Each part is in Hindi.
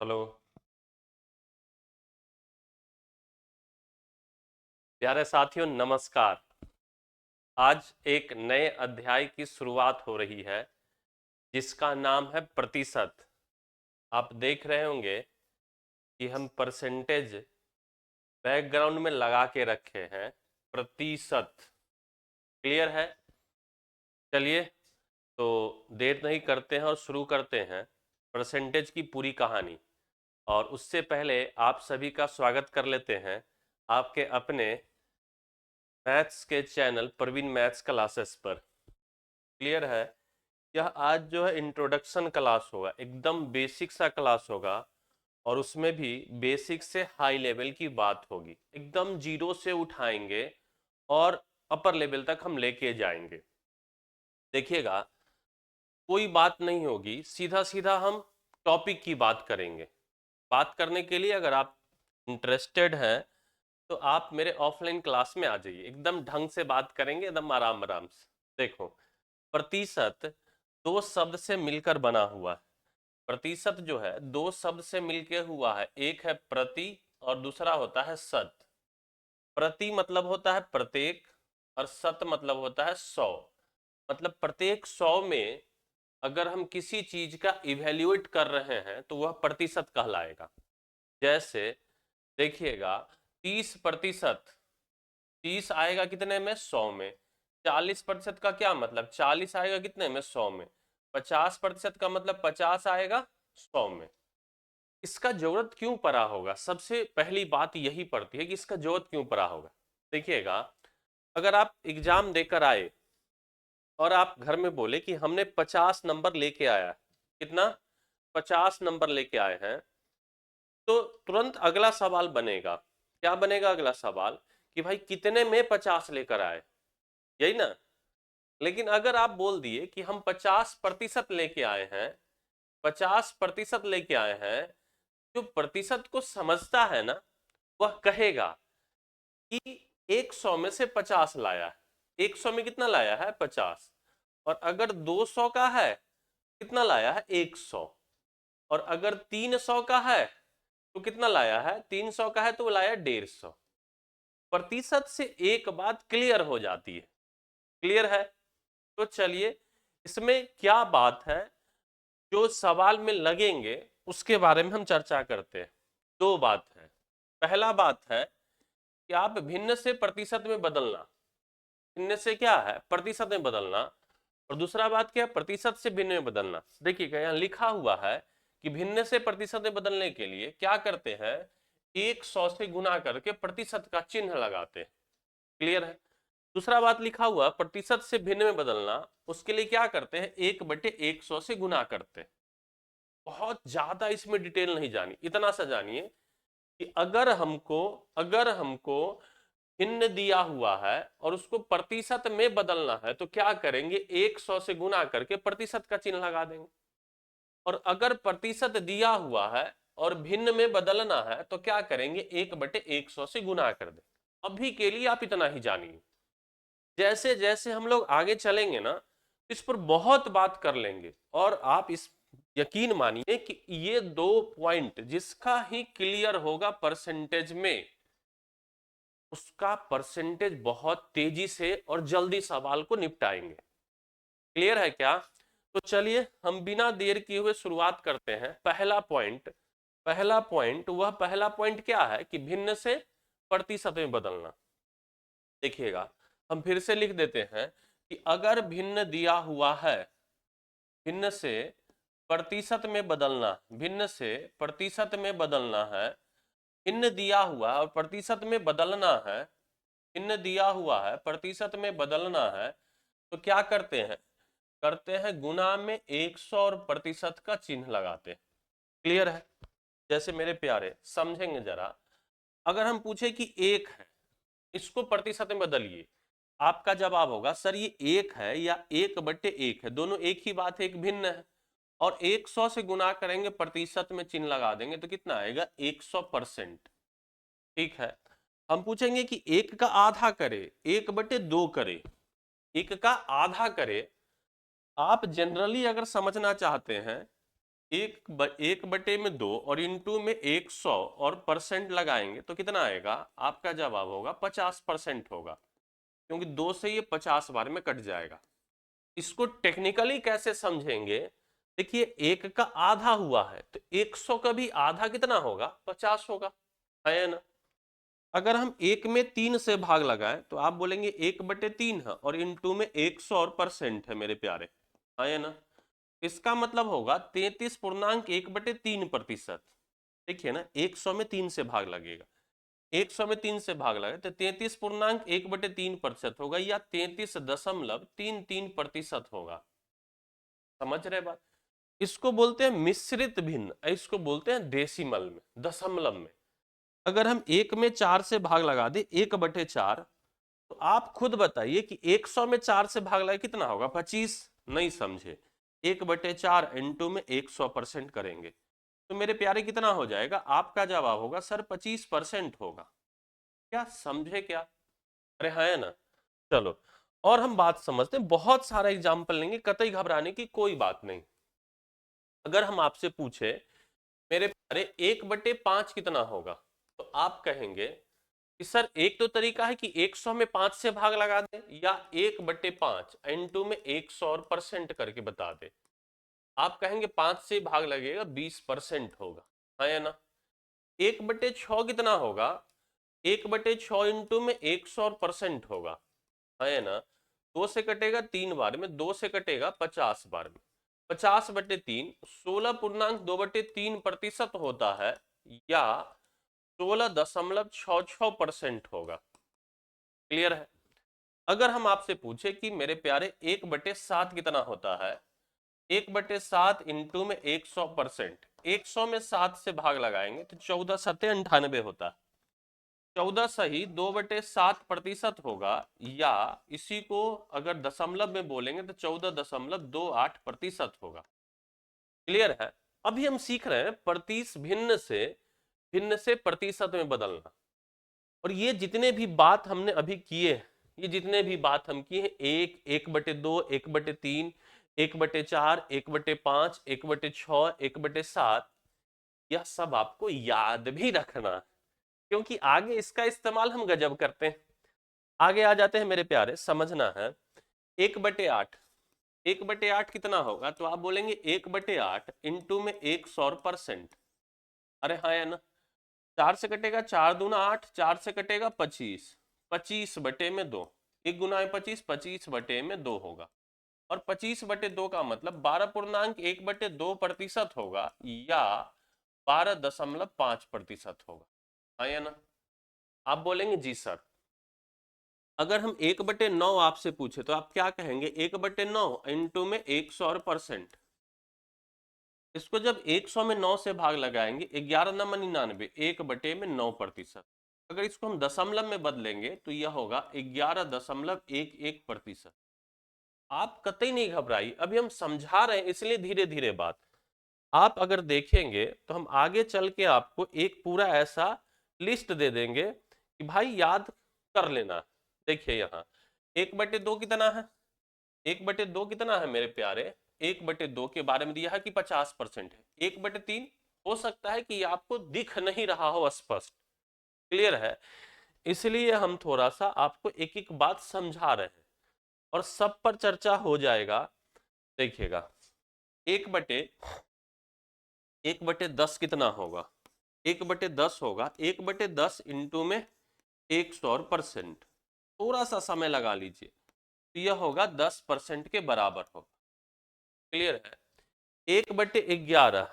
हेलो। प्यारे साथियों, नमस्कार। आज एक नए अध्याय की शुरुआत हो रही है जिसका नाम है प्रतिशत। आप देख रहे होंगे कि हम परसेंटेज बैकग्राउंड में लगा के रखे हैं। प्रतिशत क्लियर है। चलिए, तो देर नहीं करते हैं और शुरू करते हैं परसेंटेज की पूरी कहानी। और उससे पहले आप सभी का स्वागत कर लेते हैं आपके अपने मैथ्स के चैनल प्रवीण मैथ्स क्लासेस पर। क्लियर है। यह आज जो है इंट्रोडक्शन क्लास होगा, एकदम बेसिक सा क्लास होगा। और उसमें भी बेसिक से हाई लेवल की बात होगी, एकदम जीरो से उठाएंगे और अपर लेवल तक हम लेके जाएंगे। देखिएगा, कोई बात नहीं होगी, सीधा सीधा हम टॉपिक की बात करेंगे। बात करने के लिए अगर आप इंटरेस्टेड हैं तो आप मेरे ऑफलाइन क्लास में आ जाइए, एकदम ढंग से बात करेंगे, एकदम आराम आराम से। देखो, प्रतिशत दो शब्द से मिलकर बना हुआ है। प्रतिशत जो है दो शब्द से मिलकर हुआ है, एक है प्रति और दूसरा होता है शत। प्रति मतलब होता है प्रत्येक और शत मतलब होता है 100। मतलब प्रत्येक 100 में अगर हम किसी चीज का इवेल्युएट कर रहे हैं तो वह प्रतिशत कहलाएगा। जैसे देखिएगा, 30%, 30 आएगा कितने में? 100 में। 40% का क्या मतलब? 40 आएगा कितने में? 100 में। 50% का मतलब 50 आएगा 100 में। इसका जरूरत क्यों पड़ा होगा? सबसे पहली बात यही पड़ती है कि इसका जरूरत क्यों पड़ा होगा। देखिएगा, अगर आप एग्जाम देकर आए और आप घर में बोले कि हमने 50 नंबर लेके आया, कितना? 50 नंबर लेके आए हैं, तो तुरंत अगला सवाल बनेगा। क्या बनेगा अगला सवाल? कि भाई कितने में 50 लेकर आए, यही ना। लेकिन अगर आप बोल दिए कि हम 50% लेके आए हैं, 50% लेके आए हैं, जो प्रतिशत को समझता है ना, वह कहेगा कि 100 में से 50 लाया है। 100 में कितना लाया है? 50। और अगर 200 का है, कितना लाया है? 100। और अगर 300 का है तो कितना लाया है? 300 का है तो लाया 150। प्रतिशत से एक बात क्लियर हो जाती है। क्लियर है। तो चलिए, इसमें क्या बात है जो सवाल में लगेंगे उसके बारे में हम चर्चा करते हैं। दो बात है। पहला बात है कि आप भिन्न से प्रतिशत में बदलना। भिन्न से क्या है? प्रतिशत में बदलना। और दूसरा बात क्या है? प्रतिशत से भिन्न में बदलना। देखिएगा, यहाँ लिखा हुआ है कि भिन्न से प्रतिशत में बदलने के लिए क्या करते हैं? 100 से गुना करके प्रतिशत का चिन्ह लगाते हैं। क्लियर है। दूसरा बात लिखा हुआ, प्रतिशत से भिन्न में बदलना, उसके लिए क्या करते हैं? 1/100 से गुना करते हैं। बहुत ज्यादा इसमें डिटेल नहीं जानी, इतना सा जानिए कि अगर हमको भिन्न दिया हुआ है और उसको प्रतिशत में बदलना है तो क्या करेंगे? 100 से गुना करके प्रतिशत का चिन्ह लगा देंगे। और अगर प्रतिशत दिया हुआ है और भिन्न में बदलना है तो क्या करेंगे? 1/100 से गुना कर देंगे। अभी के लिए आप इतना ही जानिए। जैसे जैसे हम लोग आगे चलेंगे ना, इस पर बहुत बात कर लेंगे। और आप इस यकीन मानिए कि ये दो पॉइंट जिसका ही क्लियर होगा परसेंटेज में, उसका परसेंटेज बहुत तेजी से और जल्दी सवाल को निपटाएंगे। क्लियर है क्या? तो चलिए, हम बिना देर किए हुए शुरुआत करते हैं। पहला पॉइंट क्या है कि भिन्न से प्रतिशत में बदलना। देखिएगा, हम फिर से लिख देते हैं कि अगर भिन्न दिया हुआ है, भिन्न से प्रतिशत में बदलना, भिन्न से प्रतिशत में बदलना है, भिन्न दिया हुआ और प्रतिशत में बदलना है, भिन्न दिया हुआ है प्रतिशत में बदलना है, तो क्या करते हैं गुना में 100 और प्रतिशत का चिन्ह लगाते हैं। क्लियर है। जैसे मेरे प्यारे समझेंगे जरा, अगर हम पूछे कि एक है, इसको प्रतिशत में बदलिए, आपका जवाब होगा सर ये एक है या 1/1 है, दोनों एक ही बात है, एक भिन्न है। और 100 से गुना करेंगे, प्रतिशत में चिन्ह लगा देंगे तो कितना आएगा? 100%। ठीक है। हम पूछेंगे कि एक का आधा करे, 1/2 करे, एक का आधा करे। आप जनरली अगर समझना चाहते हैं एक बटे में 2 और इंटू में 100 और परसेंट लगाएंगे तो कितना आएगा? आपका जवाब होगा 50% होगा, क्योंकि 2 से ये 50 बार में कट जाएगा। इसको टेक्निकली कैसे समझेंगे? देखिए, एक का आधा हुआ है तो 100 का भी आधा कितना होगा? 50 होगा, है ना? अगर हम एक में 3 से भाग लगाएं तो आप बोलेंगे 1/3 है और इंटू में 100 और परसेंट है मेरे प्यारे, है ना? इसका मतलब होगा 33.1/3%। देखिए ना, 100 में 3 से भाग लगेगा, 100 में 3 से भाग लगे तो 33.1/3% होगा या 33.33% होगा। समझ रहे बात? इसको बोलते हैं मिश्रित भिन्न, इसको बोलते हैं डेसिमल में, दशमलव में। अगर हम एक में 4 से भाग लगा दे 1/4, तो आप खुद बताइए कि 100 में 4 से भाग लगे कितना होगा? 25। नहीं समझे? 1/4 इंटू में 100% करेंगे तो मेरे प्यारे कितना हो जाएगा? आपका जवाब होगा सर 25% होगा। क्या समझे क्या? अरे है ना? चलो, और हम बात समझते हैं, बहुत सारा एग्जाम्पल लेंगे, कतई घबराने की कोई बात नहीं। अगर हम आपसे पूछे मेरे प्यारे 1/5 कितना होगा, तो आप कहेंगे कि सर एक तो तरीका है कि 100 में 5 से भाग लगा दे, या 1/5 इंटू में 100 और परसेंट करके बता दे। आप कहेंगे 5 से भाग लगेगा 20% होगा, है ना? 1/6 कितना होगा? 1/6 इंटू में 100 और परसेंट होगा, है ना? 2 से कटेगा 3 बार में, 2 से कटेगा 50 बार में, 50/3 16.2/3% होता है, या 16.66% होगा। क्लियर है? अगर हम आपसे पूछे कि मेरे प्यारे 1/7 कितना होता है, 1/7 इंटू में 100%, 100 में 7 से भाग लगाएंगे तो 14×7 = 98 होता है। 14 सही 2/7% होगा, या इसी को अगर दशमलव में बोलेंगे तो 14.28% होगा। क्लियर है? अभी हम सीख रहे हैं भिन्न से प्रतिशत में बदलना। और ये जितने भी बात हमने अभी किए, ये जितने भी बात हम किए हैं, 1/2, 1/3, 1/4, 1/5, 1/6, 1/7, यह सब आपको याद भी रखना, क्योंकि आगे इसका इस्तेमाल हम गजब करते हैं। आगे आ जाते हैं मेरे प्यारे, समझना है। 1/8, 1/8 कितना होगा? तो आप बोलेंगे 1/8 इंटू में 100%। अरे हाँ या ना? 4 से कटेगा 4 दूना 8, 4 से कटेगा 25, 25/2, 1 × 25, 25/2 होगा। और 25/2 का मतलब 12.1/2% होगा, या 12.5% होगा, हाँ या ना? आप बोलेंगे जी सर। अगर हम 1/9 आपसे पूछे तो आप क्या कहेंगे? 1/9 इंटू में 100 और परसेंट। इसको जब 100 में 9 से भाग लगाएंगे, 11×9 = 1/9%। अगर इसको हम दशमलव में बदलेंगे तो यह होगा 11.11%। आप कतई नहीं घबराई, अभी हम समझा रहे हैं इसलिए धीरे धीरे बात। आप अगर देखेंगे तो हम आगे चल के आपको एक पूरा ऐसा लिस्ट दे देंगे कि भाई याद कर लेना। देखिए यहाँ 1/2 कितना है? 1/2 कितना है मेरे प्यारे? 1/2 के बारे में दिया है कि 50% है। 1/3 हो सकता है कि आपको दिख नहीं रहा हो स्पष्ट। क्लियर है? इसलिए हम थोड़ा सा आपको एक एक बात समझा रहे हैं और सब पर चर्चा हो जाएगा। देखिएगा, 1/10 कितना होगा? 1/10 होगा 1/10 इंटू में 100 और परसेंट। थोड़ा सा समय लगा लीजिए तो यह होगा 10% के बराबर होगा। क्लियर है? 1/11,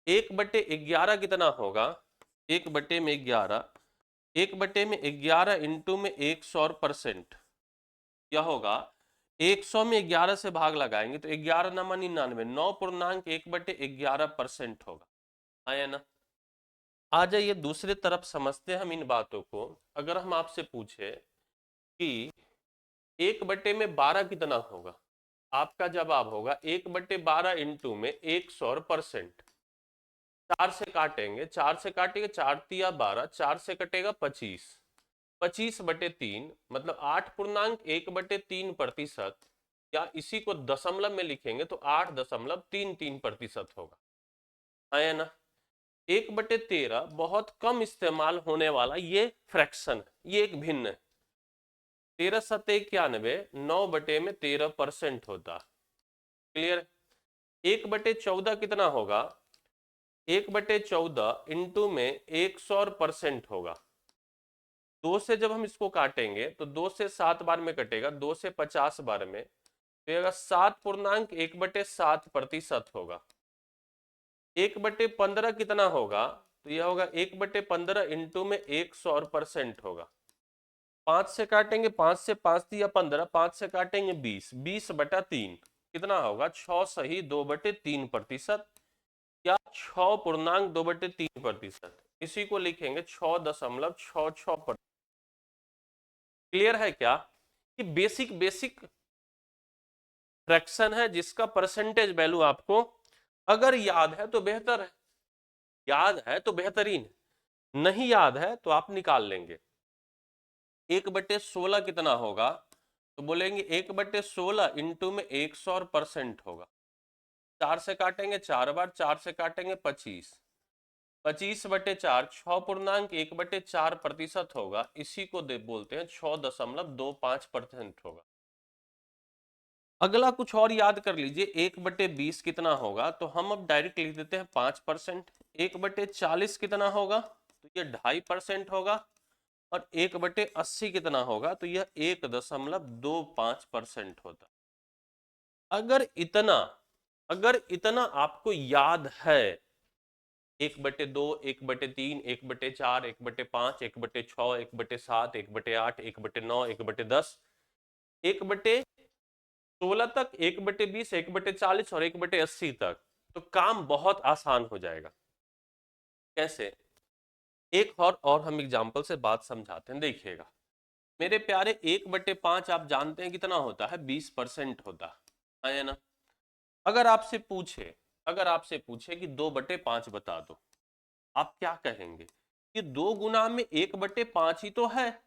1/11 कितना होगा? 1/11, 1/11 इंटू में 100 और परसेंट, यह होगा 100 में 11 से भाग लगाएंगे तो 11×9 = 99, 9.1/11% होगा, है ना? आ जाइए दूसरे तरफ समझते हैं हम इन बातों को। अगर हम आपसे पूछे कि 1/12 कितना होगा, आपका जवाब होगा 1/12 इंटू में 100 और परसेंट। 4 से काटेंगे, 4 से काटेंगे, 4 तिया 12, 4 से कटेगा 25, 25/3 मतलब 8.1/3%। या इसी को दशमलव में लिखेंगे तो 8.33% होगा, है ना। 1/13 बहुत कम इस्तेमाल होने वाला ये फ्रैक्शन है, ये एक भिन्न है। 13×91 9/13% होता। क्लियर। 1/14 कितना होगा? 1/14 इंटू में 100% होगा। 2 से जब हम इसको काटेंगे तो 2 से 7 बार में कटेगा, 2 से 50 बार में, तो ये 7.1/7% होगा। 1/15 कितना होगा? तो यह होगा 1/15 इंटू में 100% होगा। 5 से काटेंगे, 5 से 5 दिया 15, 5 से काटेंगे 20, 20/3 कितना होगा? 6 सही 2/3%, या 6.2/3%। इसी को लिखेंगे 6.66%। क्लियर है क्या? कि बेसिक बेसिक फ्रैक्शन है जिसका परसेंटेज वैल्यू आपको अगर याद है तो बेहतर है, याद है तो बेहतरीन है, नहीं याद है तो आप निकाल लेंगे। 1/16 कितना होगा? तो बोलेंगे 1/16 इंटू में 100% होगा। 4 से काटेंगे 4 बार, 4 से काटेंगे 25, 25/4 6.1/4% होगा। इसी को बोलते हैं 6.25% होगा। अगला कुछ और याद कर लीजिए, 1/20 कितना होगा? तो हम अब डायरेक्ट लिख देते हैं 5%। 1/40 कितना होगा? तो ये 2.5% होगा। और 1/80 कितना होगा? तो यह 1.25% होता। अगर इतना आपको याद है, 1/2, 1/3, 1/4, 1/5, 1/6, 1/7, 1/8, 1/9, 1/10, 1/16 तक, 1/20, 1/40 और 1/80 तक, तो काम बहुत आसान हो जाएगा। कैसे? एक और हम एग्जाम्पल से बात समझाते हैं, देखिएगा मेरे प्यारे। 1/5 आप जानते हैं कितना होता है? 20% होता है ना। अगर आपसे पूछे कि 2/5 बता दो, आप क्या कहेंगे? कि 2 गुना में 1/5 ही तो है,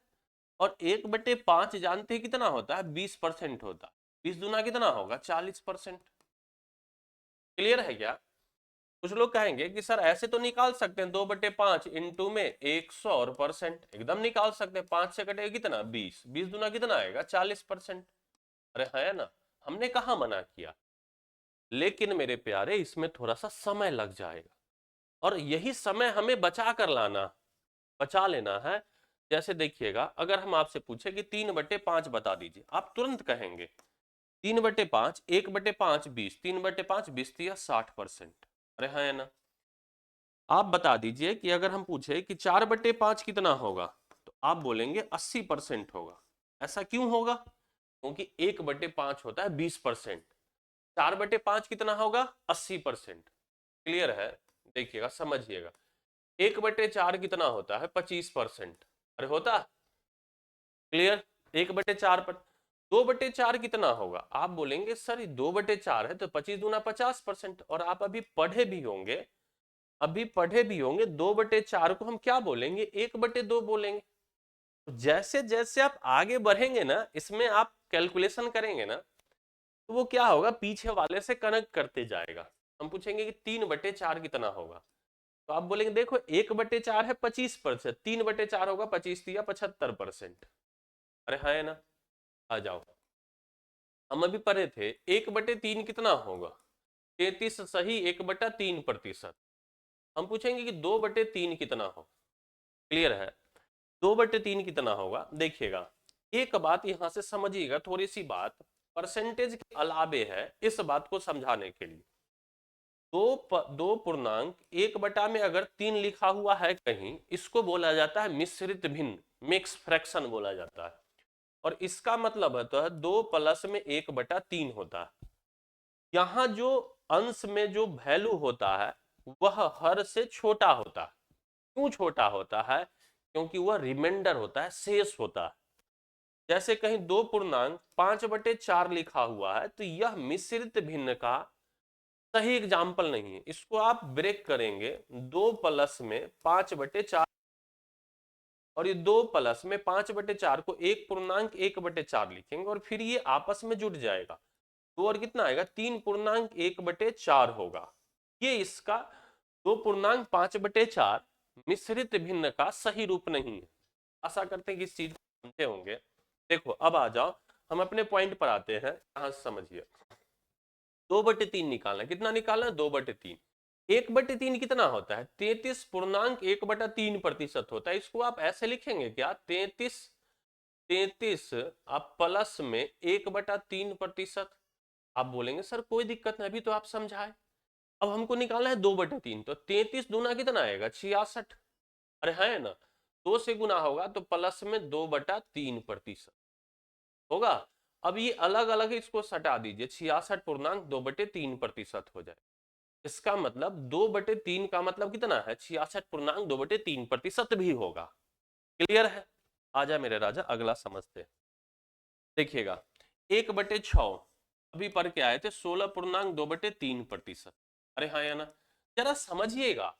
और 1/5 जानते हैं कितना होता है? 20% होता। 20 दूना कितना होगा? 40%। क्लियर है क्या? कुछ लोग कहेंगे कि सर ऐसे तो निकाल सकते हैं, 2/5 इंटू में 100%, एकदम निकाल सकते हैं। 5 से कटेगा कितना? 20, 20 दूना कितना आएगा? 40%। अरे है ना, हमने कहा मना किया। लेकिन मेरे प्यारे इसमें थोड़ा सा समय लग जाएगा, और यही समय हमें बचा लेना है। जैसे देखिएगा, अगर हम आपसे पूछे कि 3/5 बता दीजिए, आप तुरंत कहेंगे 3/5, 1/5 20, 3/5 20 या 60%। अरे हाँ है ना। आप बता दीजिए कि अगर हम पूछे कि 4/5 कितना होगा, तो आप बोलेंगे 80% होगा। ऐसा क्यों होगा? क्योंकि 1/5 होता है 20%, 4/5 कितना होगा? 80%। क्लियर है? देखिएगा समझिएगा, 1/4 कितना होता है? 25%। अरे होता। क्लियर? 1/4 पर 2/4 कितना होगा? आप बोलेंगे सर 2/4 है तो 25 दूना 50%। और आप अभी पढ़े भी होंगे 2/4 को हम क्या बोलेंगे? 1/2 बोलेंगे। तो जैसे जैसे आप आगे बढ़ेंगे ना, इसमें आप कैलकुलेशन करेंगे ना, तो वो क्या होगा? पीछे वाले से कनेक्ट करते जाएगा। हम पूछेंगे कि 3/4 कितना होगा, तो आप बोलेंगे देखो 1/4 है 25%, 3/4 होगा 25 या 75%। अरे हाँ है ना। आ जाओ, हम अभी पढ़े थे 1/3 कितना होगा? 33 सही 1/3%। हम पूछेंगे कि 2/3 कितना हो। क्लियर है? 2/3 कितना होगा? देखिएगा, एक बात यहां से समझिएगा, थोड़ी सी बात परसेंटेज के अलावे है, इस बात को समझाने के लिए। 2.1 में अगर 3 लिखा हुआ है कहीं, इसको बोला जाता है मिश्रित भिन्न, मिक्स फ्रैक्शन बोला जाता है। और इसका मतलब होता है 2 प्लस में 1/3 होता है। यहां जो अंश में जो वैल्यू होता है वह हर से छोटा होता है। क्यों छोटा होता है? क्योंकि वह रिमाइंडर होता है, शेष होता है। जैसे कहीं 2.5/4 लिखा हुआ है, तो यह मिश्रित भिन्न का सही एग्जाम्पल नहीं है। इसको आप ब्रेक करेंगे, 2 प्लस में 5/4, और ये 2 प्लस में 5/4 को 1.1/4 लिखेंगे, और फिर ये आपस में जुड़ जाएगा। 2 और कितना आएगा 3.1/4 होगा। ये इसका 2.5/4 मिश्रित भिन्न का सही रूप नहीं है। आशा करते हैं कि इस चीज को समझे होंगे। देखो अब आ जाओ, हम अपने पॉइंट पर आते हैं, यहां समझिए। 2/3 निकालना, कितना निकालना 2/3। 1/3 कितना होता है 33.1/3 होता है। इसको आप ऐसे लिखेंगे क्या 33 आप प्लस में 1/3%। आप बोलेंगे सर कोई दिक्कत नहीं, अभी तो आप समझाए। अब हमको निकालना है 2/3, तो 33 दूना कितना आएगा 66। अरे है ना, 2 से गुना होगा तो प्लस में 2/3% होगा। अब ये अलग अलग है, इसको सटा दीजिए, 66.2/3% हो जाए। इसका मतलब 2/3 का मतलब कितना है 66.2/3% भी होगा। क्लियर है? आजा मेरे राजा अगला समझते हैं। देखिएगा 1/6 अभी पढ़ के आए थे 16.2/3%। अरे हाँ या ना, जरा समझिएगा।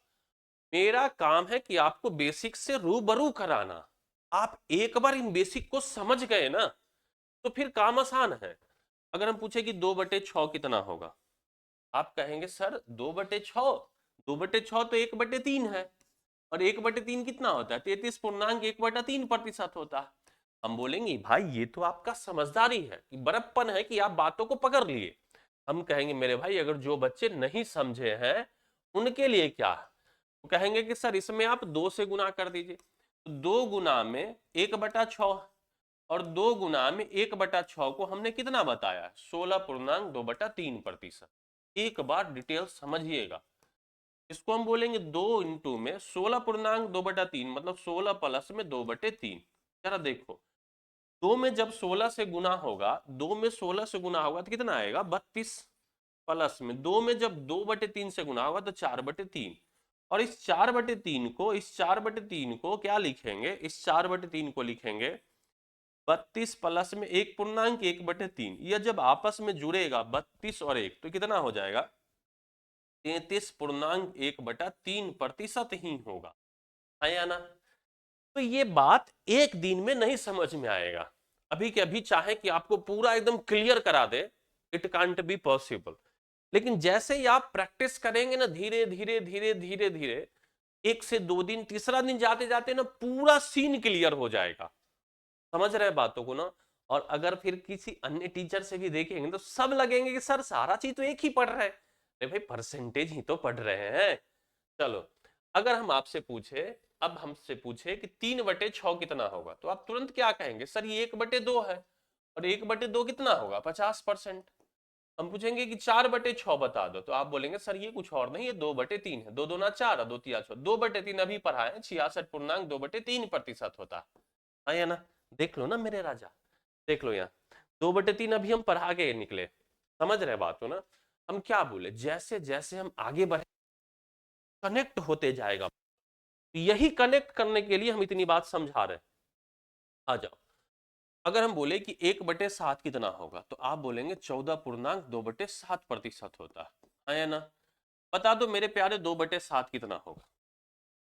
मेरा काम है कि आपको बेसिक से रूबरू कराना। आप एक बार इन बेसिक को समझ गए ना तो फिर काम आसान है। अगर हम पूछे कि 2/6 कितना होगा, आप कहेंगे सर 2/6, 2/6 तो 1/3 है, और 1/3 कितना होता है 33.1/3% होता है। हम बोलेंगे भाई ये तो आपका समझदारी है कि बड़प्पन है कि आप बातों को पकड़ लिए। हम कहेंगे मेरे भाई अगर जो बच्चे नहीं समझे हैं उनके लिए क्या है, तो कहेंगे कि सर इसमें आप 2 से गुना कर दीजिए। तो 2 गुना में 1/6 और 2 गुना में 1/6 को हमने कितना बताया 16.2/3%। एक बार डिटेल समझिएगा। इसको हम बोलेंगे 2 इंटू में 16.2/3 मतलब 16 प्लस में 2/3। जरा देखो 2 में जब 16 से गुना होगा, 2 में 16 से गुना होगा तो कितना आएगा 32, प्लस में 2 में जब 2/3 से गुना होगा तो 4/3। और इस 4/3 को क्या लिखेंगे, इस 4/3 को लिखेंगे 32 प्लस में 1.1/3। यह जब आपस में जुड़ेगा 32 और 1 तो कितना हो जाएगा 33.1/3% ही होगा, है या ना। तो ये बात एक दिन में नहीं समझ में आएगा। अभी के अभी चाहे कि आपको पूरा एकदम क्लियर करा दे, इट कांट बी पॉसिबल। लेकिन जैसे ही आप प्रैक्टिस करेंगे ना धीरे धीरे धीरे धीरे धीरे, 1 से 2 दिन, तीसरा दिन जाते जाते ना पूरा सीन क्लियर हो जाएगा। समझ रहे बातों को ना। और अगर फिर किसी अन्य टीचर से भी देखेंगे तो सब लगेंगे कि सर सारा चीज तो एक ही पढ़ रहे हैं। अरे भाई परसेंटेज ही तो पढ़ रहे हैं। चलो अगर हम आपसे पूछे, अब हमसे पूछे कि 3/6 कितना होगा, तो आप तुरंत क्या कहेंगे सर ये 1/2 है, और 1/2 कितना होगा 50%। हम पूछेंगे कि 4/6 बता दो, तो आप बोलेंगे सर ये कुछ और नहीं है 2/3 है, 2 दूना 4 और 2 तिया 6, 2/3 अभी पढ़ा है 66.2/3% होता है या ना। देख लो ना मेरे राजा, देख लो यहाँ 2/3 अभी हम पढ़ा के निकले। समझ रहे बात हो ना। हम क्या बोले, जैसे जैसे हम आगे बढ़े कनेक्ट होते जाएगा। यही कनेक्ट करने के लिए हम इतनी बात समझा रहे हैं। आ जाओ, अगर हम बोले कि 1/7 कितना होगा, तो आप बोलेंगे 14.2/7% होता है या ना। बता दो मेरे प्यारे 2/7 कितना होगा,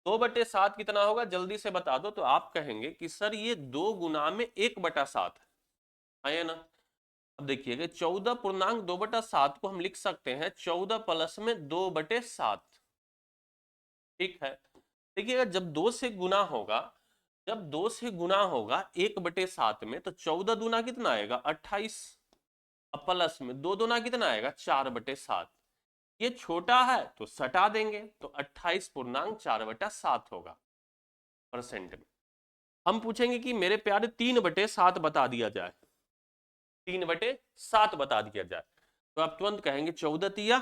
2/7 कितना होगा जल्दी से बता दो। तो आप कहेंगे कि सर ये 2 गुना में 1/7 है या ना। अब देखिएगा 14.2/7 को हम लिख सकते हैं 14 प्लस में 2/7। ठीक है, देखिएगा जब 2 से गुना होगा, जब 2 से गुना होगा 1/7 में, तो 14 दूना कितना आएगा 28, अब प्लस में 2 दूना कितना आएगा 4/7। ये छोटा है तो सटा देंगे, तो 28.4/7 होगा परसेंट में। हम पूछेंगे कि मेरे प्यारे 3/7 बता दिया जाए, 3/7 बता दिया जाए, तो आप तुरंत कहेंगे 14 तिया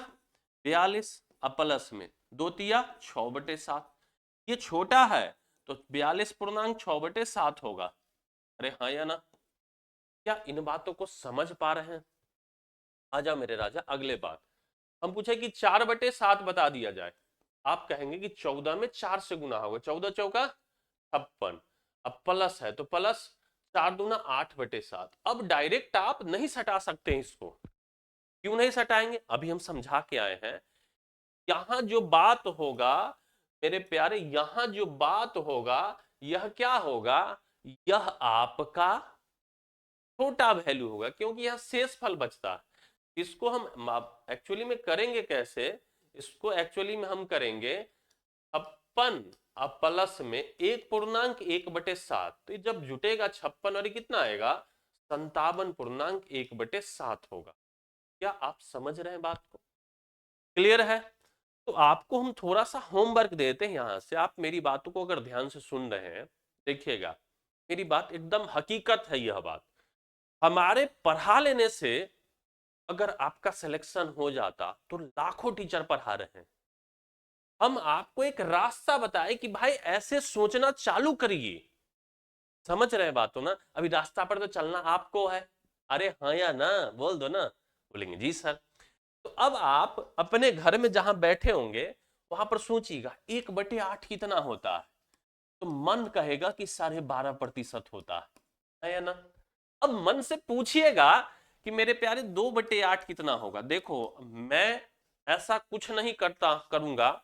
42, अब प्लस में 2 तिया 6/7। ये छोटा है तो 42.6/7 होगा। अरे हाँ या ना, क्या इन बातों को समझ पा रहे हैं। आजा मेरे राजा अगले बात, हम पूछे कि 4/7 बता दिया जाए, आप कहेंगे कि 14 में 4 से गुना होगा, 14 चौका 56, अब प्लस है तो प्लस 4 दूना 8/7। अब डायरेक्ट आप नहीं सटा सकते इसको। क्यों नहीं सटाएंगे, अभी हम समझा के आए हैं। यहां जो बात होगा मेरे प्यारे, यहां जो बात होगा यह क्या होगा, यह आपका छोटा वैल्यू होगा, क्योंकि यह शेष फल बचता है। इसको हम एक्चुअली में करेंगे कैसे, इसको एक्चुअली में हम करेंगे छप्पन प्लस में 1.1/7, तो जब जुटेगा 56 और ये कितना आएगा 57.1/7 होगा। क्या आप समझ रहे हैं बात को? क्लियर है? तो आपको हम थोड़ा सा होमवर्क देते हैं यहां से, आप मेरी बातों को अगर ध्यान से सुन रहे हैं, देखिएगा मेरी बात एकदम हकीकत है। यह बात हमारे पढ़ा लेने से अगर आपका सिलेक्शन हो जाता तो लाखों टीचर पढ़ा रहे हैं। हम आपको एक रास्ता बताए कि भाई ऐसे सोचना चालू करिए। समझ रहे बात हो ना? अभी रास्ता पर तो चलना आपको है। अरे हाँ या ना बोल दो ना। बोलेंगे जी सर। तो अब आप अपने घर में जहां बैठे होंगे वहां पर सोचिएगा 1/8 कितना होता है, तो मन कहेगा कि 12.5% होता है या ना? अब मन से पूछिएगा कि मेरे प्यारे 2/8 कितना होगा। देखो मैं ऐसा कुछ नहीं करता करूंगा,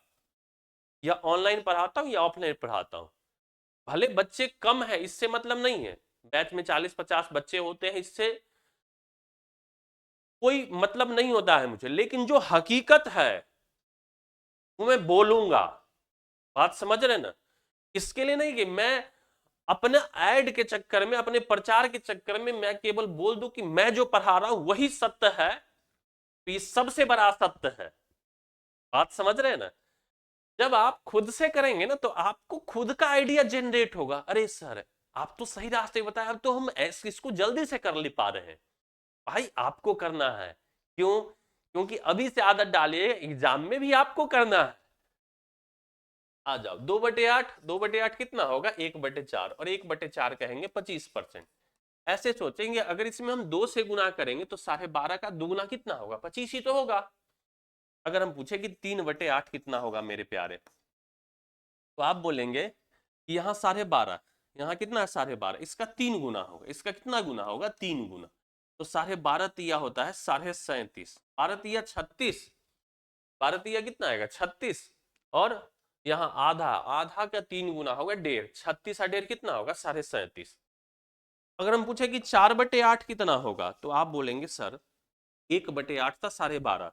या ऑनलाइन पढ़ाता हूं या ऑफलाइन पढ़ाता हूं, भले बच्चे कम है इससे मतलब नहीं है, बैच में 40-50 बच्चे होते हैं इससे कोई मतलब नहीं होता है मुझे, लेकिन जो हकीकत है वो मैं बोलूंगा। बात समझ रहे ना? इसके लिए नहीं कि मैं अपने ऐड के चक्कर में, अपने प्रचार के चक्कर में मैं केवल बोल दूं कि मैं जो पढ़ा रहा हूं वही सत्य है, तो ये सबसे बड़ा सत्य है। बात समझ रहे हैं ना? जब आप खुद से करेंगे ना तो आपको खुद का आइडिया जनरेट होगा, अरे सर आप तो सही रास्ते बताए, अब तो हम इसको जल्दी से कर ले पा रहे हैं। भाई आपको करना है, क्यों? क्योंकि अभी से आदत डालिए, एग्जाम में भी आपको करना है। आ जाओ 2/8, 2/8 कितना होगा 1/4, और 1/4 कहेंगे 25%। ऐसे सोचेंगे अगर इसमें हम 2 से गुना करेंगे तो 12.5 का दुगुना कितना होगा 25 ही तो होगा। अगर हम पूछे कि 3/8 कितना होगा मेरे प्यारे, तो आप बोलेंगे कि यहाँ 12.5, यहाँ कितना है 12.5, इसका 3 गुना होगा, इसका कितना गुना होगा 3 गुना, तो 12.5 तिया होता है 37.5, 12 तिया 36, 12 तिया कितना आएगा 36, और यहाँ आधा, आधा का 3 गुना होगा 1.5, 36 और 1.5 कितना होगा 37.5। अगर हम पूछे कि 4/8 कितना होगा, तो आप बोलेंगे सर 1/8 था 12.5,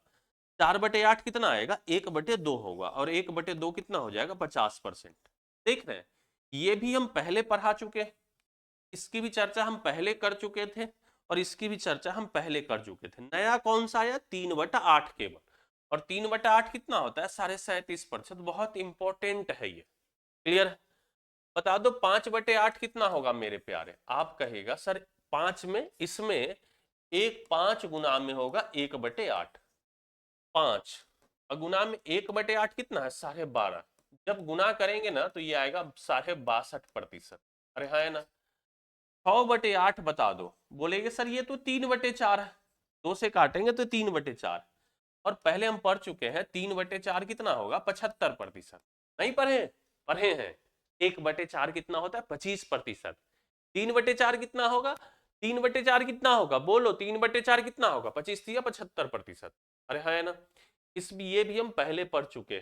4/8 कितना आएगा 1/2 होगा, और 1/2 कितना हो जाएगा 50%। देख रहे हैं, ये भी हम पहले पढ़ा चुके, इसकी भी चर्चा हम पहले कर चुके थे, और इसकी भी चर्चा हम पहले कर चुके थे। नया कौन सा आया 3/8 केवल, और 3/8 कितना होता है 37.5%। बहुत इंपॉर्टेंट है ये। क्लियर? बता दो 5/8 कितना होगा मेरे प्यारे। आप कहेगा सर 5 में इसमें एक 5 गुना में होगा 1/8, 5 और गुना में 1/8 कितना है 12.5, जब गुना करेंगे ना तो ये आएगा 62.5%। अरे हाँ है ना? 6/8 बता दो, बोलेगे सर ये तो 3/4 है, 2 से काटेंगे तो 3/4, और पहले हम पढ़ चुके हैं 3/4 कितना होगा 75%। नहीं पढ़े? पढ़े हैं। 1/4 कितना होता है 25%। 3/4 कितना होगा, 3/4 कितना होगा बोलो, 3/4 कितना होगा 25 या 75%। अरे है ना? ये भी हम पहले पढ़ चुके।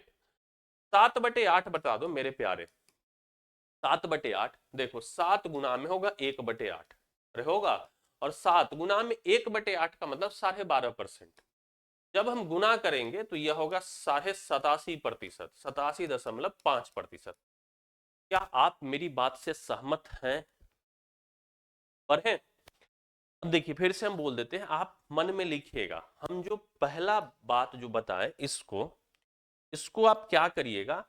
7/8 बता दो मेरे प्यारे। 7/8 देखो 7 गुना में होगा 1/8, अरे होगा, और 7 गुना में 1/8 का मतलब 12.5%। जब हम गुना करेंगे तो यह होगा 87.5%, 87.5%। क्या आप मेरी बात से सहमत हैं? पर हैं? अब देखिए फिर से हम बोल देते हैं, आप मन में लिखिएगा, हम जो पहला बात जो बताएं इसको, इसको आप क्या करिएगा,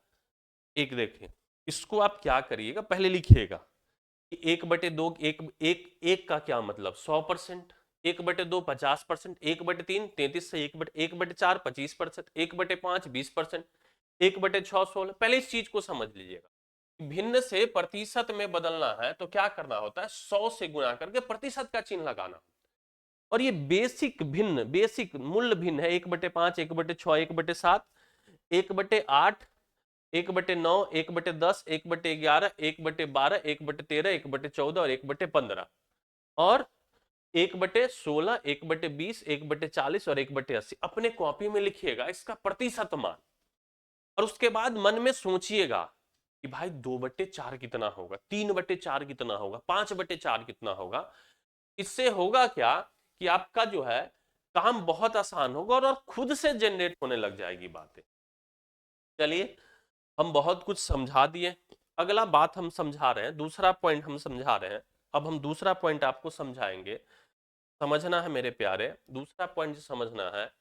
एक देखिए, इसको आप क्या करिएगा पहले लिखिएगा कि 1/2, एक एक एक का क्या मतलब 100%, 1/2 50%, 1/3 33 से 1/4 25%, 1/5 20%, 1/6 16। पहले इस चीज को समझ लीजिएगा, भिन्न से प्रतिशत में बदलना है तो क्या करना होता है 100 से गुणा करके प्रतिशत का चिन्ह लगाना। और ये बेसिक भिन्न, बेसिक मूल्य भिन्न है, 1/5 1/6 1/7 1/8 1/9 1/10 1/11 1/12 1/13 1/14 और 1/15, और 1/16 1/20 1/40 और 1/80 अपने कॉपी में लिखिएगा इसका प्रतिशत मान। और उसके बाद मन में सोचिएगा कि भाई 2/4 कितना होगा, 3/4 कितना होगा, 5/4 कितना होगा। इससे होगा क्या कि आपका जो है काम बहुत आसान होगा और खुद से जनरेट होने लग जाएगी बातें। चलिए, हम बहुत कुछ समझा दिए, अगला बात हम समझा रहे हैं, दूसरा पॉइंट हम समझा रहे हैं। अब हम दूसरा पॉइंट आपको समझाएंगे, समझना है मेरे प्यारे। दूसरा पॉइंट जो समझना है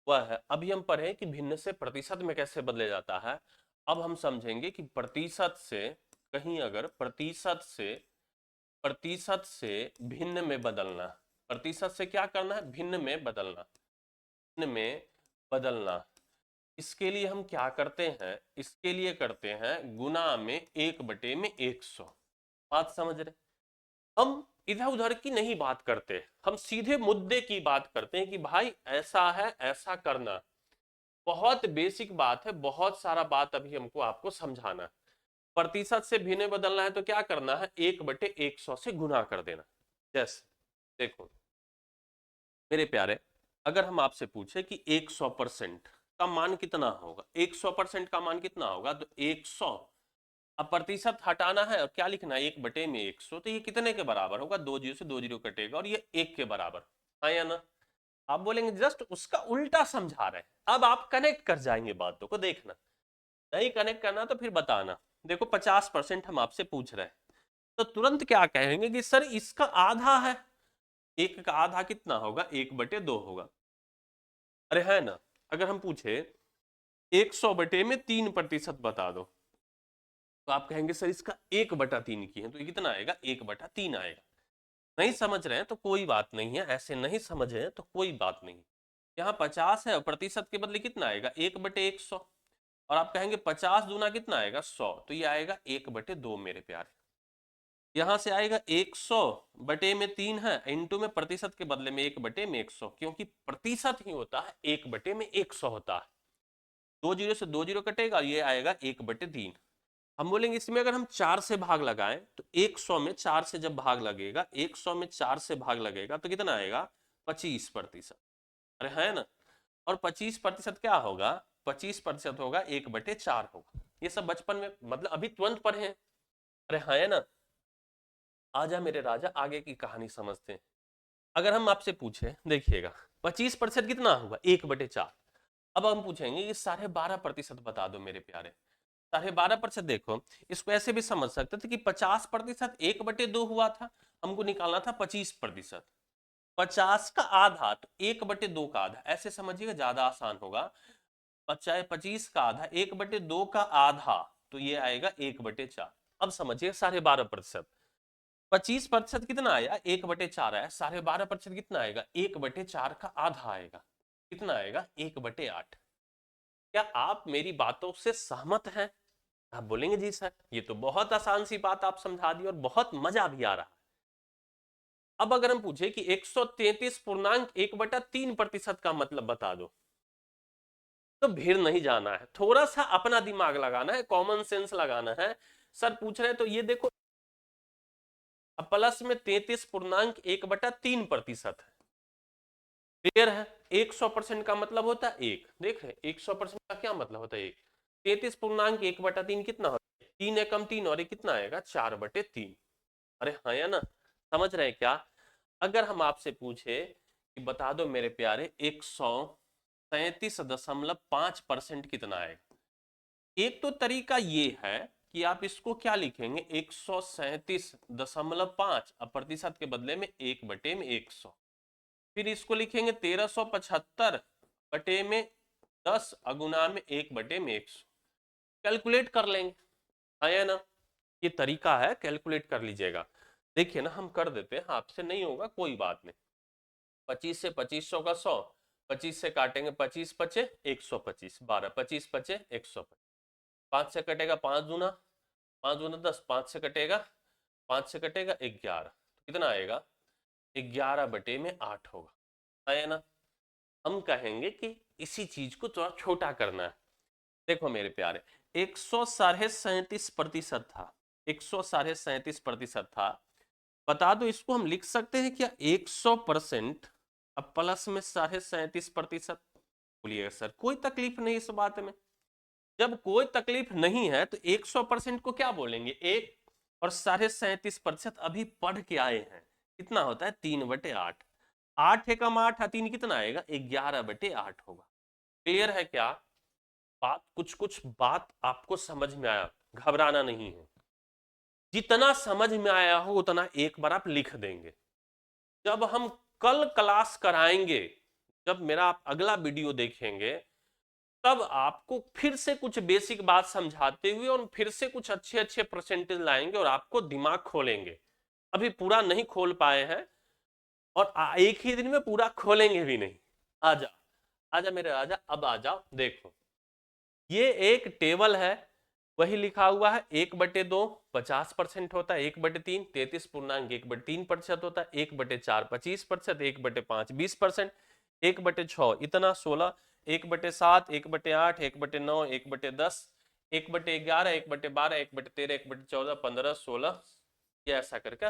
वह है, अभी हम पढ़े कि भिन्न से प्रतिशत में कैसे बदले जाता है। अब हम समझेंगे कि प्रतिशत से, कहीं अगर प्रतिशत से भिन्न में बदलना, प्रतिशत से क्या करना है, भिन्न में बदलना, भिन्न में बदलना। इसके लिए हम क्या करते हैं, इसके लिए करते हैं गुना में 1/100। बात समझ रहे? हम इधर उधर की नहीं बात करते, हम सीधे मुद्दे की बात करते हैं कि भाई ऐसा है, ऐसा करना। बहुत बेसिक बात है, बहुत सारा बात अभी हमको आपको समझाना है। प्रतिशत से भिन्न बदलना है तो क्या करना है, 1/100 से गुना कर देना। जैसे देखो मेरे प्यारे, अगर हम आपसे पूछे कि 100% का मान कितना होगा, 100% का मान कितना होगा, तो 100, अब प्रतिशत हटाना है और क्या लिखना है, 1/100, तो ये कितने के बराबर होगा, 2 जीरो से 2 जीरो कटेगा और ये 1 के बराबर, हाँ या ना? आप बोलेंगे जस्ट उसका उल्टा समझा रहे हैं। अब आप कनेक्ट कर जाएंगे बातों को, देखना। नहीं कनेक्ट करना तो फिर बताना। देखो 50% हम आपसे पूछ रहे हैं, तो तुरंत क्या कहेंगे कि सर इसका आधा है, एक का आधा कितना होगा, 1/2 होगा। अरे है ना? अगर हम पूछे 100 बटे में 3% बता दो, तो आप कहेंगे सर इसका 1/3 की है, तो ये कितना आएगा, 1/3 आएगा। नहीं समझ रहे हैं तो कोई बात नहीं है, ऐसे नहीं समझे हैं तो कोई बात नहीं। यहाँ 50 है और प्रतिशत के बदले कितना आएगा, 1/100, और आप कहेंगे 50 दूना कितना आएगा, 100, तो ये आएगा 1/2 मेरे प्यारे। यहां से आएगा 100/3 है, इंटू में प्रतिशत के बदले में 1/100, क्योंकि प्रतिशत ही होता है 1/100 होता है। 2 जीरो से 2 जीरो कटेगा, ये आएगा 1/3। हम बोलेंगे इसमें अगर हम 4 से भाग लगाएं तो 100 में 4 से जब भाग लगेगा, 100 में 4 से भाग लगेगा तो कितना आएगा, 25%। अरे है ना? और 25% क्या होगा, 25% होगा 1/4 होगा। ये सब बचपन में, मतलब अभी तुरंत पढ़े हैं। अरे है ना? आजा मेरे राजा, आगे की कहानी समझते हैं। अगर हम आपसे पूछे, देखिएगा 25% कितना होगा, 1/4। अब हम पूछेंगे कि 12.5% बता दो मेरे प्यारे। 12.5%, देखो इसको ऐसे भी समझ सकते थे कि 50% 1/2 हुआ था, हमको निकालना था 25%। 50 का आधा तो 1/2 का आधा, ऐसे समझिएगा ज्यादा आसान होगा। 25 का आधा, 1/2 का आधा, तो ये आएगा 1/4। अब समझिए 12.5%, 25% कितना आया, 1/4 आया, 12.5% कितना आएगा, 1/4 का आधा आएगा, कितना आएगा, 1/8। क्या आप मेरी बातों से सहमत हैं? आप बोलेंगे जी सर ये तो बहुत आसान सी बात आप समझा दी और बहुत मजा भी आ रहा है। अब अगर हम पूछे कि 133.1/3% का मतलब बता दो, तो भीड़ नहीं जाना है, थोड़ा सा अपना दिमाग लगाना है, कॉमन सेंस लगाना है। सर पूछ रहे हैं तो ये देखो, अब प्लस में 33.1/3% है, क्लियर है? 100% का मतलब होता है एक, देख रहे 100% का क्या मतलब होता है एक। 33.1/3 कितना होता है, 3 एकम 3, और ये कितना आएगा, 4/3। अरे हाँ या ना? समझ रहे हैं क्या? अगर हम आपसे पूछे कि बता दो मेरे प्यारे 137.5% कितना आएगा, एक तो तरीका ये है कि आप इसको क्या लिखेंगे, 137.5 अब प्रतिशत के बदले में 1/100, फिर इसको लिखेंगे 1375/10 अगुना में 1/100, कैलकुलेट कर लेंगे, है या ना? ये तरीका है, कैलकुलेट कर लीजिएगा। देखिए ना, हम कर देते हैं, आपसे नहीं होगा कोई बात नहीं। 25 से 2500 का 100, 25 से काटेंगे 25 पचे 125, 12 25 पचे 125, 5 से कटेगा 5 दूना, 5 दूना 10, 5 से कटेगा, 5 से कटेगा 11, तो कितना आएगा, 11/8 होगा, है ना? हम कहेंगे कि इसी चीज को थोड़ा छोटा करना है। देखो मेरे प्यारे, 137.37% था, 137.37% था। बता दो इसको हम लिख सकते हैं क्या, 100% अब प्लस में 37.5%? बोलिएगा सर कोई तकलीफ नहीं इस बात में। जब कोई तकलीफ नहीं है तो 100% को क्या बोलेंगे, एक, और 37.5% अभी पढ़ के आए हैं, कितना होता है, 3/8। 8 एकम 8 3 कितना आएगा? 11/8 होगा। क्लियर है क्या बात? कुछ कुछ बात आपको समझ में आया, घबराना नहीं है। जितना समझ में आया हो उतना एक बार आप लिख देंगे। जब हम कल क्लास कराएंगे, जब मेरा आप अगला वीडियो देखेंगे, तब आपको फिर से कुछ बेसिक बात समझाते हुए और फिर से कुछ अच्छे अच्छे परसेंटेज लाएंगे और आपको दिमाग खोलेंगे। अभी पूरा नहीं खोल पाए हैं और एक ही दिन में पूरा खोलेंगे भी नहीं। आजा आजा मेरे राजा, अब आ जाओ। देखो ये एक टेबल है, वही लिखा हुआ है 1/2 50% होता है, 1/3 33.1/3% होता है, 1/4 25%, 1/5 20%, 1/6 इतना 16, 1/7 1/8 1/9 1/10 1/11 1/12 1/13 1/14 15 16, ये ऐसा करके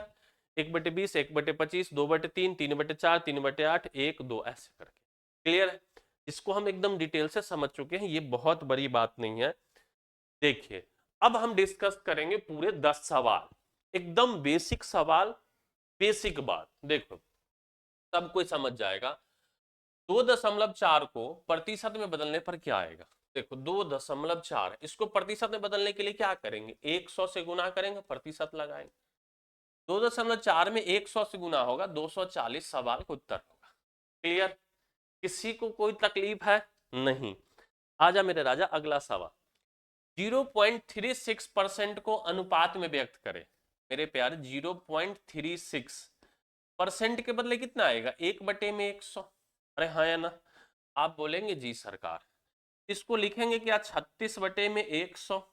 1/20 1/25 2/3 3/4 3/8 1 2 ऐसे करके। क्लियर है? इसको हम एकदम डिटेल से समझ चुके हैं, ये बहुत बड़ी बात नहीं है। देखिए अब हम डिस्कस करेंगे पूरे 10 सवाल, एकदम बेसिक सवाल, बेसिक बात। देखो सब कोई समझ जाएगा। 2.4 को प्रतिशत में बदलने पर क्या आएगा? देखो 2.4 इसको प्रतिशत में बदलने के लिए क्या करेंगे? 100 से गुना करेंगे, प्रतिशत लगाएंगे। 2.4 में 100 से गुना होगा 240 सवाल का उत्तर होगा। क्लियर? किसी को कोई तकलीफ है? नहीं। आजा मेरे राजा अगला सवाल। 0.36% को अनुपात में व्यक्त करें। मेरे प्यारे 0.36% के बदले कितना आएगा? 1/100। अरे हाँ या ना? आप बोलेंगे जी सरकार। इसको लिखेंगे क्या? 36/100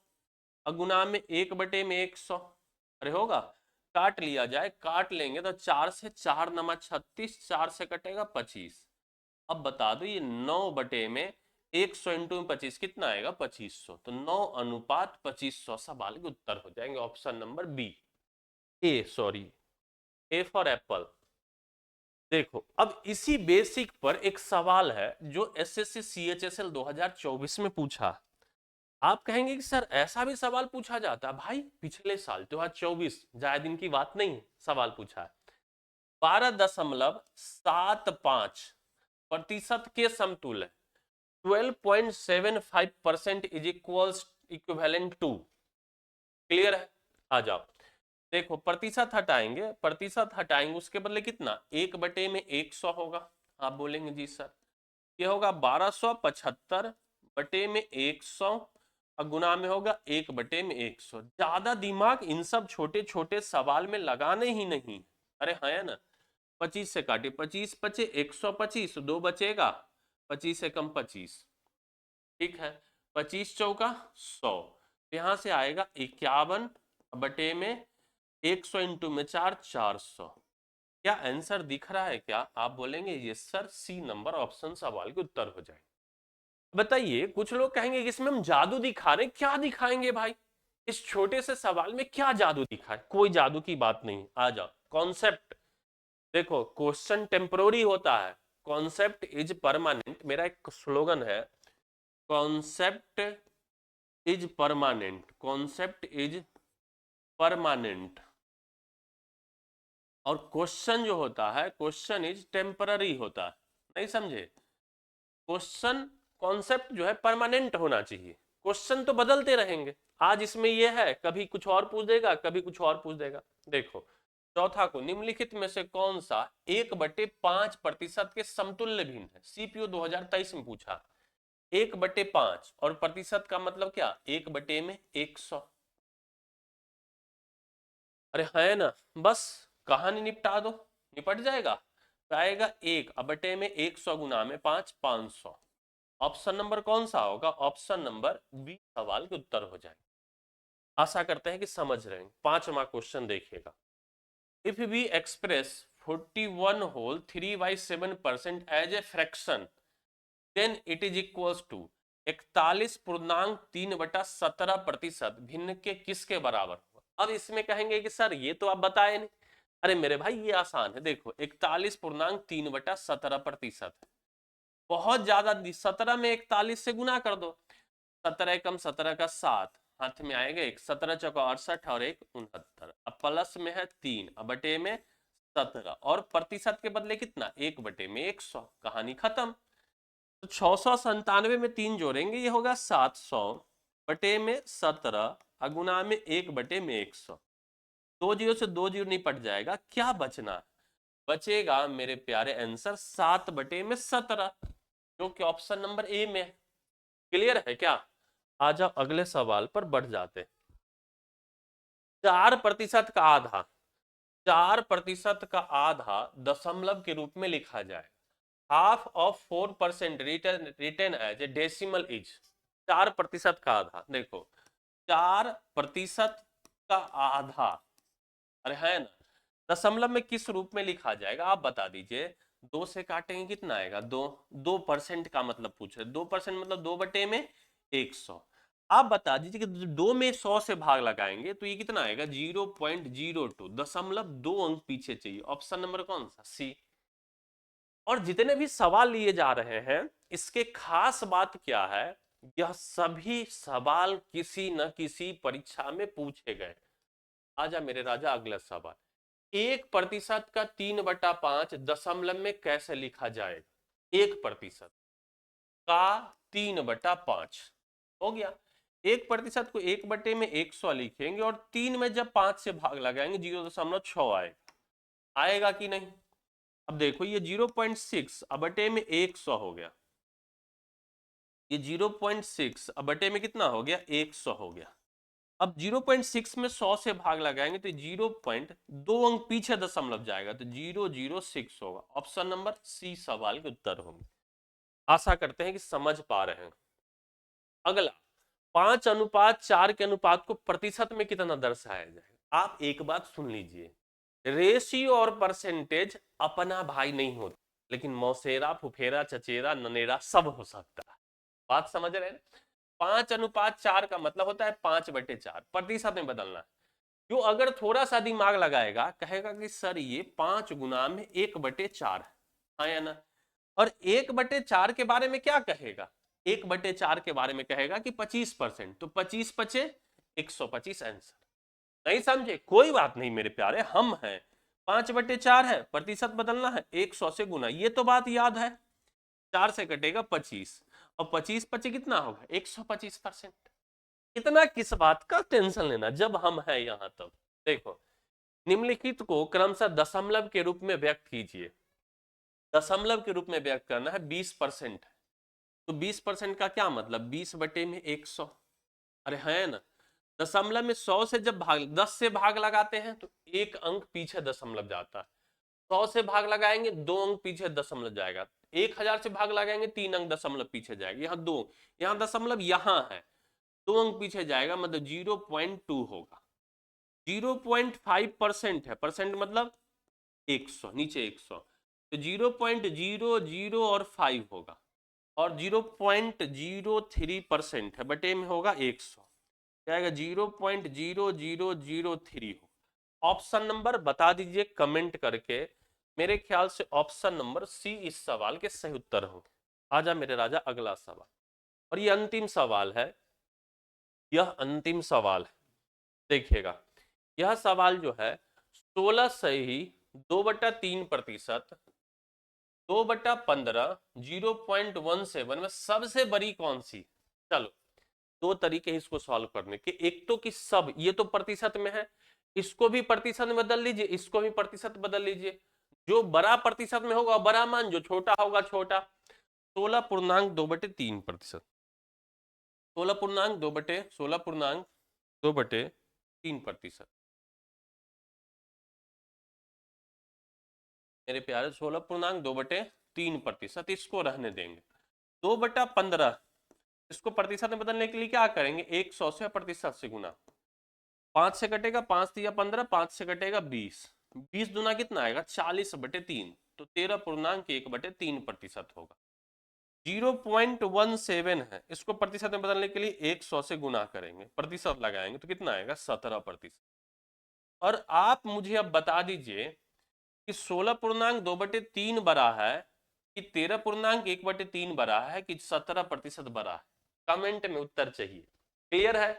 गुना में 1/100। अरे होगा? काट लिया जाए, काट लेंगे तो 4 से 4 नमा 36, 4 से कटेगा 25। अब बता दो ये 9/100 इंटू 25 कितना आएगा? 2500। तो 9:2500 सवाल के उत्तर हो जाएंगे। Option number B, A for apple. देखो अब इसी बेसिक पर एक सवाल है जो एसएससी सीएचएसएल 2024 में पूछा। आप कहेंगे कि सर ऐसा भी सवाल पूछा जाता है? भाई पिछले साल 2024 ज्यादा दिन की बात नहीं, सवाल पूछा है 12.75% के समतुल्य 12.75% is equals equivalent to. Clear है? आ जाओ। देखो प्रतिशत हटाएंगे, प्रतिशत हटाएंगे उसके बदले कितना? 1/100 होगा। आप बोलेंगे जी सर ये होगा 1275/100 और गुना में होगा 1/100। ज्यादा दिमाग इन सब छोटे छोटे सवाल में लगाने ही नहीं। अरे है ना? 25 से काटे 25 बचे 125, 2 बचेगा 25 से कम 25। ठीक है? 25 चौका 100, यहां से आएगा 51/100 इंटू में 4 400। क्या आंसर दिख रहा है क्या? आप बोलेंगे ये सर सी नंबर ऑप्शन सवाल के उत्तर हो जाए। बताइए कुछ लोग कहेंगे कि इसमें हम जादू दिखा रहे हैं। क्या दिखाएंगे भाई? इस छोटे से सवाल में क्या जादू दिखाए? कोई जादू की बात नहीं। आ जाओ कॉन्सेप्ट। देखो क्वेश्चन टेम्पोररी होता है, कॉन्सेप्ट इज परमानेंट। मेरा एक स्लोगन है, concept is permanent, concept is permanent. और क्वेश्चन जो होता है, क्वेश्चन इज टेम्पररी होता है। नहीं समझे? क्वेश्चन कॉन्सेप्ट जो है परमानेंट होना चाहिए। क्वेश्चन तो बदलते रहेंगे, आज इसमें यह है, कभी कुछ और पूछ देगा, कभी कुछ और पूछ देगा। देखो चौथा को निम्नलिखित में से कौन सा 1/5% के समतुल्य भिन्न है? सीपीयू 2023 में पूछा। 1/5 और प्रतिशत का मतलब क्या? 1/100। अरे है ना? बस कहानी निपटा दो, निपट जाएगा। तो आएगा 1/100 गुना में 5 500। ऑप्शन नंबर कौन सा होगा? ऑप्शन नंबर बी सवाल के उत्तर हो जाए। आशा करते हैं कि समझ रहे हैं। 5वां क्वेश्चन देखिएगा। If we express 41 whole 3/7% as a fraction then it is equals to 41.3/17% भिन्न के किसके बराबर होगा? अब इसमें कहेंगे कि सर ये तो आप बताए नहीं। अरे मेरे भाई ये आसान है। देखो 41.3/17% बहुत ज्यादा, 17 में 41 से गुना कर दो। 17 एकम 17 का 7, हाथ में आएगा एक, 17 चौका 68 और 1 69। अब प्लस में है 3, अब बटे में 17 और प्रतिशत के बदले कितना 1/100, कहानी खत्म। तो 697 में 3 जोड़ेंगे, ये होगा 700/17 गुना में 1/100। 2 जीरो से 2 जीरो निपट जाएगा, क्या बचना बचेगा मेरे प्यारे आंसर 7/17, जो कि ऑप्शन नंबर ए में है। क्लियर है क्या? आ जाओ अगले सवाल पर बढ़ जाते। 4% का आधा, 4% का आधा दशमलव के रूप में लिखा जाए। Half of 4% return as a decimal is. 4% का आधा, देखो 4% का आधा, अरे है ना, दशमलव में किस रूप में लिखा जाएगा आप बता दीजिए। 2 से काटेंगे कितना आएगा 2, 2% का मतलब पूछ रहे, 2% मतलब 2/100। आप बता दीजिए कि 2 में 100 से भाग लगाएंगे तो ये कितना आएगा 0.02, दशमलव 2 अंक पीछे चाहिए। ऑप्शन नंबर कौन सा? सी। और जितने भी सवाल लिए जा रहे हैं इसके खास बात क्या है, यह सभी सवाल किसी न किसी परीक्षा में पूछे गए। आजा मेरे राजा अगला सवाल। 1% का 3/5 दशमलव में कैसे लिखा जाएगा? 1% का 3/5 हो गया। 1% को 1/100 लिखेंगे और 3 में जब 5 से भाग लगाएंगे 0.6 आएगा। आएगा कि नहीं? अब देखो ये 0.6 बटे में 100 हो गया, ये 0.6 बटे में कितना हो गया 100 हो गया। अब 0.6 में 100 से भाग लगाएंगे तो 0.2 अंक पीछे दशमलव जाएगा तो 006 होगा। ऑप्शन नंबर सी सवाल के उत्तर होंगे। आशा करते हैं कि समझ पा रहे हैं। अगला 5:4 के अनुपात को प्रतिशत में कितना दर्शाया जाएगा? आप एक बात सुन लीजिए, रेशियो और परसेंटेज अपना भाई नहीं होता, लेकिन मौसेरा फुफेरा चचेरा ननेरा सब हो सकता है। बात समझ रहे हैं? 5:4 का मतलब होता है 5/4, प्रतिशत में बदलना है। जो अगर थोड़ा सा दिमाग लगाएगा कहेगा कि सर ये 5 गुना में 1/4 है, हाँ या ना? और 1/4 के बारे में क्या कहेगा? 1/4 के बारे में कहेगा कि 25%, तो 25 पचे 125 आंसर। नहीं समझे? कोई बात नहीं मेरे प्यारे, हम हैं। 5/4 है, प्रतिशत बदलना है, 100 से गुना, ये तो बात याद है। 4 से कटेगा 25 और 25 पचे कितना होगा 125%। इतना किस बात का टेंशन लेना जब हम हैं यहां। तब देखो निम्नलिखित को क्रमशः दशमलव के रूप में व्यक्त कीजिए। दशमलव के रूप में व्यक्त करना है, 20% है तो 20% का क्या मतलब 20/100, अरे है ना। दशमलव में 100 से जब भाग 10 से भाग लगाते हैं तो 1 अंक पीछे दशमलव जाता है। 100 से भाग लगाएंगे 2 अंक पीछे दशमलव जाएगा। 1000 से भाग लगाएंगे 3 अंक दशमलव पीछे जाएगा। यहाँ 2, यहाँ दशमलव यहाँ है, 2 अंक पीछे जाएगा मतलब 0.2 होगा। 0.5% है, परसेंट मतलब 100, नीचे 100 तो 0.00 और 5 होगा और 0.03% है बटे में होगा 100, क्या आएगा 0.0003 हो। ऑप्शन नंबर बता दीजिए कमेंट करके। मेरे ख्याल से ऑप्शन नंबर सी इस सवाल के सही उत्तर होंगे। आजा मेरे राजा अगला सवाल, और ये अंतिम सवाल है, यह अंतिम सवाल है। देखिएगा यह सवाल जो है 16 से ही 2/3%, 2/15, 0.17 में सबसे बड़ी कौन सी? चलो दो तरीके हैं इसको सॉल्व करने के। एक तो कि सब, ये तो प्रतिशत में है, इसको भी प्रतिशत में बदल लीजिए, इसको भी प्रतिशत बदल लीजिए। जो बड़ा प्रतिशत में होगा बड़ा मान, जो छोटा होगा छोटा। 16.2/3%, 16.2/3%। मेरे प्यारे 16.2/3%, इसको रहने देंगे। 2/15 इसको प्रतिशत में बदलने के लिए क्या करेंगे 100 से प्रतिशत से गुना, 5 से कटेगा 5 3 15, 5 से कटेगा 20, 20 दुना कितना आएगा 40/3, तो 13.1/3% होगा। 0.17 है, इसको प्रतिशत में बदलने के लिए 100 से गुना करेंगे, प्रतिशत लगाएंगे तो कितना आएगा 17%। और आप मुझे अब बता दीजिए कि 16.2/3 बड़ा है कि 13.1/3 बड़ा है कि 17% बड़ा है? कमेंट में उत्तर चाहिए। क्लियर है?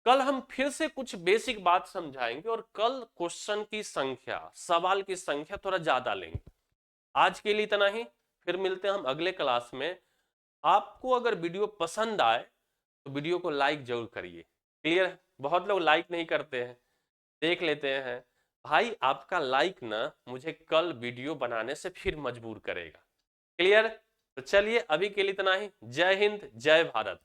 कल हम फिर से कुछ बेसिक बात समझाएंगे और कल क्वेश्चन की संख्या, सवाल की संख्या थोड़ा ज्यादा लेंगे। आज के लिए इतना ही, फिर मिलते हैं हम अगले क्लास में। आपको अगर वीडियो पसंद आए तो वीडियो को लाइक जरूर करिए। क्लियर? बहुत लोग लाइक नहीं करते हैं, देख लेते हैं। भाई आपका लाइक ना मुझे कल वीडियो बनाने से फिर मजबूर करेगा। क्लियर? तो चलिए अभी के लिए इतना ही। जय हिंद, जय भारत।